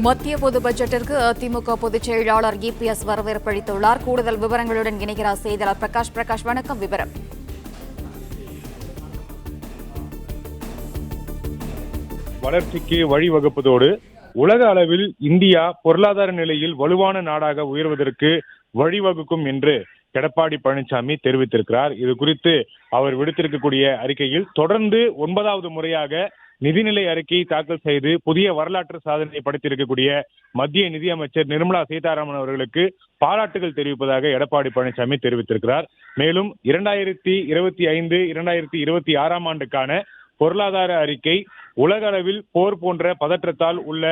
மத்திய பொது பட்ஜெட்டிற்கு அதிமுக பொதுச் செயலாளர் இபிஎஸ் வரவேற்பு அளித்துள்ளார். கூடுதல் விவரங்களுடன் இணைகிறார் செய்தியாளர் பிரகாஷ். வணக்கம். விவரம். வளர்ச்சிக்கு வழிவகுப்பதோடு உலக அளவில் இந்தியா பொருளாதார நிலையில் வலுவான நாடாக உயர்வதற்கு வழிவகுக்கும் என்று எடப்பாடி பழனிசாமி தெரிவித்திருக்கிறார். இது குறித்து அவர் விடுத்திருக்கக்கூடிய அறிக்கையில் தொடர்ந்து 9வது முறையாக நிதிநிலை அறிக்கை தாக்கல் செய்து புதிய வரலாற்று சாதனை படைத்திருக்கக்கூடிய மத்திய நிதியமைச்சர் நிர்மலா சீதாராமன் அவர்களுக்கு பாராட்டுகள் தெரிவிப்பதாக எடப்பாடி பழனிசாமி தெரிவித்திருக்கிறார். மேலும் 2025-2026 ஆண்டுக்கான பொருளாதார அறிக்கை உலக அளவில் போர் போன்ற பதற்றத்தால் உள்ள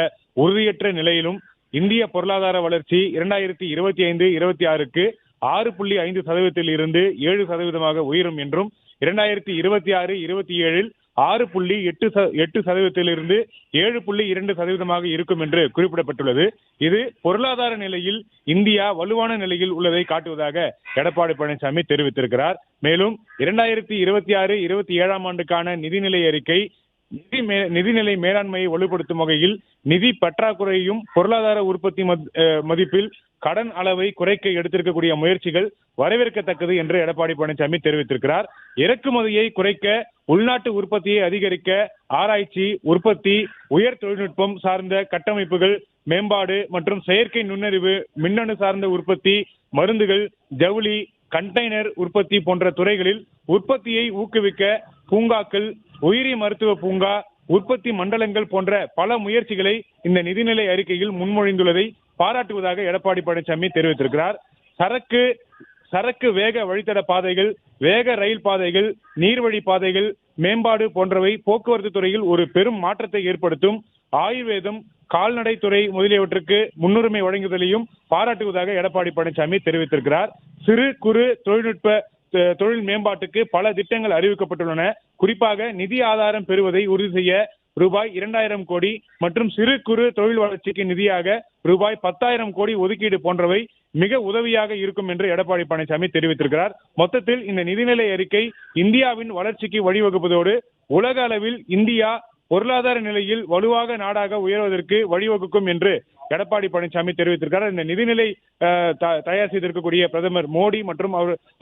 உறுதியற்ற நிலையிலும் இந்திய பொருளாதார வளர்ச்சி 2025-26க்கு 6.5% இருந்து 7% உயரும் என்றும் 2026-27 6.8% இருந்து 7.2% இருக்கும் என்று குறிப்பிடப்பட்டுள்ளது. இது பொருளாதார நிலையில் இந்தியா வலுவான நிலையில் உள்ளதை காட்டுவதாக எடப்பாடி பழனிசாமி தெரிவித்திருக்கிறார். மேலும் 2026-27 ஆண்டுக்கான நிதிநிலை அறிக்கை நிதிநிலை மேலாண்மையை வலுப்படுத்தும் வகையில் நிதி பற்றாக்குறையும் பொருளாதார உற்பத்தி மதிப்பில் கடன் அளவை குறைக்க எடுத்திருக்கக்கூடிய முயற்சிகள் வரவேற்கத்தக்கது என்று எடப்பாடி பழனிசாமி தெரிவித்திருக்கிறார். இறக்குமதியை குறைக்க, உள்நாட்டு உற்பத்தியை அதிகரிக்க ஆராய்ச்சி, உற்பத்தி, உயர் தொழில்நுட்பம் சார்ந்த கட்டமைப்புகள் மேம்பாடு மற்றும் செயற்கை நுண்ணறிவு, மின்னணு சார்ந்த உற்பத்தி, மருந்துகள், ஜவுளி, கண்டெய்னர் உற்பத்தி போன்ற துறைகளில் உற்பத்தியை ஊக்குவிக்க பூங்காக்கள், உயிரி மருத்துவ பூங்கா, உற்பத்தி மண்டலங்கள் போன்ற பல முயற்சிகளை இந்த நிதிநிலை அறிக்கையில் முன்மொழிந்துள்ளதை பாராட்டுவதாக எடப்பாடி பழனிசாமி தெரிவித்திருக்கிறார். சரக்கு வேக வழித்தட பாதைகள், வேக ரயில் பாதைகள், நீர்வழி பாதைகள் மேம்பாடு போன்றவை போக்குவரத்து துறையில் ஒரு பெரும் மாற்றத்தை ஏற்படுத்தும். ஆயுர்வேதம், கால்நடை துறை முதலியவற்றுக்கு முன்னுரிமை வழங்குவதையும் பாராட்டுவதாக எடப்பாடி பழனிசாமி தெரிவித்திருக்கிறார். சிறு குறு தொழில் மேம்பாட்டுக்கு பல திட்டங்கள் அறிவிக்கப்பட்டுள்ளன. குறிப்பாக நிதி ஆதாரம் பெறுவதை உறுதி செய்ய ரூபாய் 2000 கோடி மற்றும் சிறு குறு தொழில் வளர்ச்சிக்கு நிதியாக ரூபாய் 10,000 கோடி ஒதுக்கீடு போன்றவை மிக உதவியாக இருக்கும் என்று எடப்பாடி பழனிசாமி தெரிவித்திருக்கிறார். மொத்தத்தில் இந்த நிதிநிலை அறிக்கை இந்தியாவின் வளர்ச்சிக்கு வழிவகுப்பதோடு உலக அளவில் இந்தியா பொருளாதார நிலையில் வலுவாக நாடாக உயர்வதற்கு வழிவகுக்கும் என்று எடப்பாடி பழனிசாமி தெரிவித்திருக்கிறார். இந்த நிதிநிலை தயார் செய்திருக்கக்கூடிய பிரதமர் மோடி மற்றும்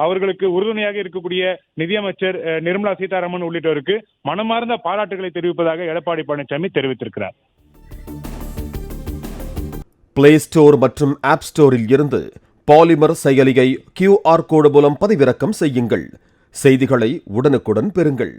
அவர்களுக்கு உறுதுணையாக இருக்கக்கூடிய நிதியமைச்சர் நிர்மலா சீதாராமன் உள்ளிட்டோருக்கு மனமார்ந்த பாராட்டுகளை தெரிவிப்பதாக எடப்பாடி பழனிசாமி தெரிவித்திருக்கிறார். பிளே ஸ்டோர் மற்றும் ஆப் ஸ்டோரில் இருந்து பாலிமர் செயலியை QR கோடு மூலம் பதிவிறக்கம் செய்யுங்கள். செய்திகளை உடனுக்குடன் பெறுங்கள்.